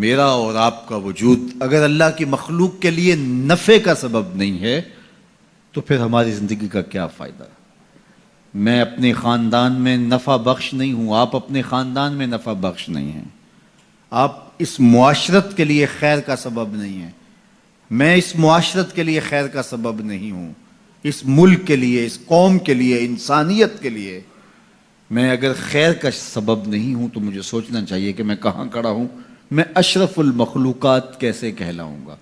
میرا اور آپ کا وجود اگر اللہ کی مخلوق کے لیے نفع کا سبب نہیں ہے تو پھر ہماری زندگی کا کیا فائدہ؟ میں اپنے خاندان میں نفع بخش نہیں ہوں، آپ اپنے خاندان میں نفع بخش نہیں ہیں، آپ اس معاشرت کے لیے خیر کا سبب نہیں ہیں، میں اس معاشرت کے لیے خیر کا سبب نہیں ہوں، اس ملک کے لیے، اس قوم کے لیے، انسانیت کے لیے میں اگر خیر کا سبب نہیں ہوں تو مجھے سوچنا چاہیے کہ میں کہاں کھڑا ہوں، میں اشرف المخلوقات کیسے کہلاؤں گا؟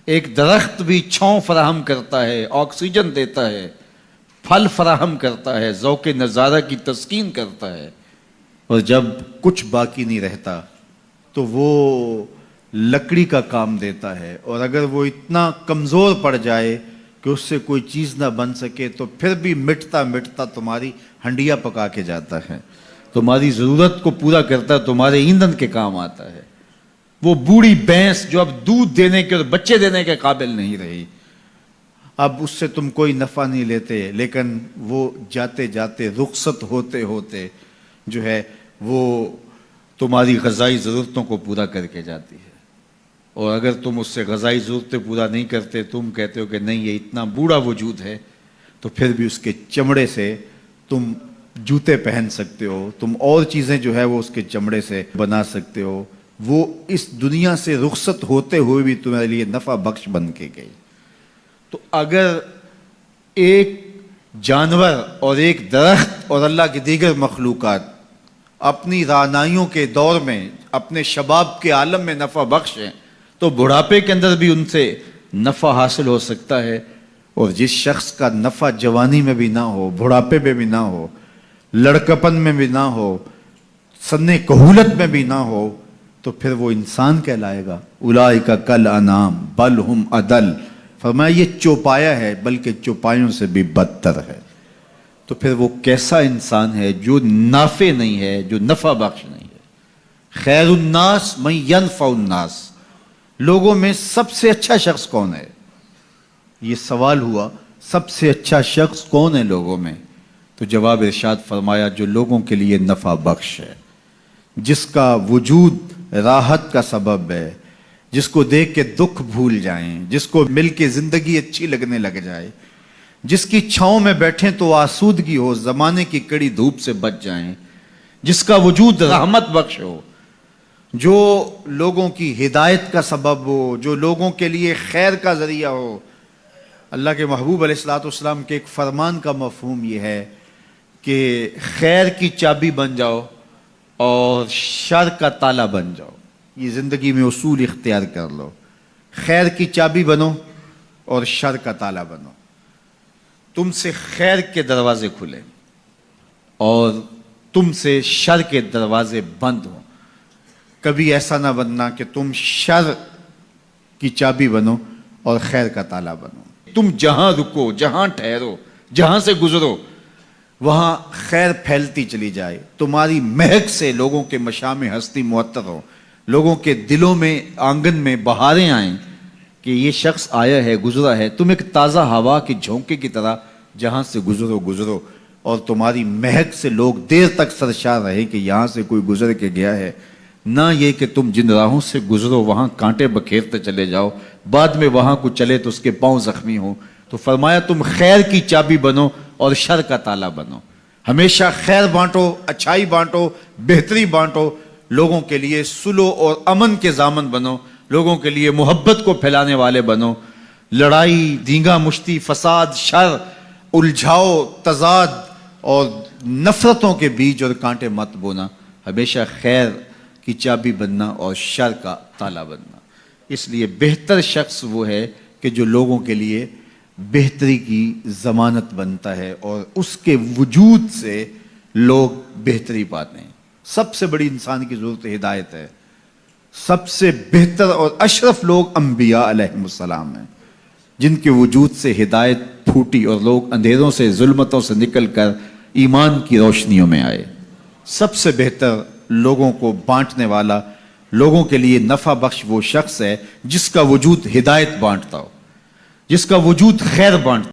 ایک درخت بھی چھاؤں فراہم کرتا ہے، آکسیجن دیتا ہے، پھل فراہم کرتا ہے، ذوق نظارہ کی تسکین کرتا ہے، اور جب کچھ باقی نہیں رہتا تو وہ لکڑی کا کام دیتا ہے، اور اگر وہ اتنا کمزور پڑ جائے کہ اس سے کوئی چیز نہ بن سکے تو پھر بھی مٹتا مٹتا تمہاری ہنڈیا پکا کے جاتا ہے، تمہاری ضرورت کو پورا کرتا ہے، تمہارے ایندھن کے کام آتا ہے۔ وہ بوڑھی بھینس جو اب دودھ دینے کے اور بچے دینے کے قابل نہیں رہی، اب اس سے تم کوئی نفع نہیں لیتے، لیکن وہ جاتے جاتے رخصت ہوتے ہوتے جو ہے وہ تمہاری غذائی ضرورتوں کو پورا کر کے جاتی ہے، اور اگر تم اس سے غذائی ضرورتیں پورا نہیں کرتے، تم کہتے ہو کہ نہیں یہ اتنا بوڑھا وجود ہے، تو پھر بھی اس کے چمڑے سے تم جوتے پہن سکتے ہو، تم اور چیزیں جو ہے وہ اس کے چمڑے سے بنا سکتے ہو، وہ اس دنیا سے رخصت ہوتے ہوئے بھی تمہارے لیے نفع بخش بن کے گئی۔ تو اگر ایک جانور اور ایک درخت اور اللہ کی دیگر مخلوقات اپنی رعنائیوں کے دور میں اپنے شباب کے عالم میں نفع بخش ہیں تو بڑھاپے کے اندر بھی ان سے نفع حاصل ہو سکتا ہے، اور جس شخص کا نفع جوانی میں بھی نہ ہو، بڑھاپے میں بھی نہ ہو، لڑکپن میں بھی نہ ہو، سن کہولت میں بھی نہ ہو، تو پھر وہ انسان کہلائے گا۔ اولئک کالانعام بل ہم اضل، فرمایا یہ چوپایا ہے بلکہ چوپایوں سے بھی بدتر ہے۔ تو پھر وہ کیسا انسان ہے جو نافع نہیں ہے، جو نفع بخش نہیں ہے؟ خیر الناس من ینفع الناس، لوگوں میں سب سے اچھا شخص کون ہے؟ یہ سوال ہوا، سب سے اچھا شخص کون ہے لوگوں میں؟ تو جواب ارشاد فرمایا جو لوگوں کے لیے نفع بخش ہے، جس کا وجود راحت کا سبب ہے، جس کو دیکھ کے دکھ بھول جائیں، جس کو مل کے زندگی اچھی لگنے لگ جائے، جس کی چھاؤں میں بیٹھیں تو آسودگی ہو، زمانے کی کڑی دھوپ سے بچ جائیں، جس کا وجود رحمت بخش ہو، جو لوگوں کی ہدایت کا سبب ہو، جو لوگوں کے لیے خیر کا ذریعہ ہو۔ اللہ کے محبوب علیہ الصلوۃ والسلام کے ایک فرمان کا مفہوم یہ ہے کہ خیر کی چابی بن جاؤ اور شر کا تالا بن جاؤ۔ یہ زندگی میں اصول اختیار کر لو، خیر کی چابی بنو اور شر کا تالا بنو، تم سے خیر کے دروازے کھلے اور تم سے شر کے دروازے بند ہوں۔ کبھی ایسا نہ بننا کہ تم شر کی چابی بنو اور خیر کا تالا بنو۔ تم جہاں رکو، جہاں ٹھہرو، جہاں سے گزرو، وہاں خیر پھیلتی چلی جائے، تمہاری مہک سے لوگوں کے مشام ہستی معطر ہو، لوگوں کے دلوں میں، آنگن میں بہاریں آئیں کہ یہ شخص آیا ہے، گزرا ہے۔ تم ایک تازہ ہوا کے جھونکے کی طرح جہاں سے گزرو، اور تمہاری مہک سے لوگ دیر تک سرشار رہے کہ یہاں سے کوئی گزر کے گیا ہے، نہ یہ کہ تم جن راہوں سے گزرو وہاں کانٹے بکھیرتے چلے جاؤ، بعد میں وہاں کو چلے تو اس کے پاؤں زخمی ہوں۔ تو فرمایا تم خیر کی چابی بنو اور شر کا تالا بنو، ہمیشہ خیر بانٹو، اچھائی بانٹو، بہتری بانٹو، لوگوں کے لیے صلح اور امن کے ضامن بنو، لوگوں کے لیے محبت کو پھیلانے والے بنو، لڑائی، دینگا مشتی، فساد، شر، الجھاؤ، تضاد اور نفرتوں کے بیج اور کانٹے مت بونا، ہمیشہ خیر کی چابی بننا اور شر کا تالا بننا۔ اس لیے بہتر شخص وہ ہے کہ جو لوگوں کے لیے بہتری کی ضمانت بنتا ہے اور اس کے وجود سے لوگ بہتری پاتے ہیں۔ سب سے بڑی انسان کی ضرورت ہدایت ہے۔ سب سے بہتر اور اشرف لوگ انبیاء علیہ السلام ہیں، جن کے وجود سے ہدایت پھوٹی اور لوگ اندھیروں سے، ظلمتوں سے نکل کر ایمان کی روشنیوں میں آئے۔ سب سے بہتر لوگوں کو بانٹنے والا، لوگوں کے لیے نفع بخش وہ شخص ہے جس کا وجود ہدایت بانٹتا ہو، جس کا وجود خیر بانٹتا ہو۔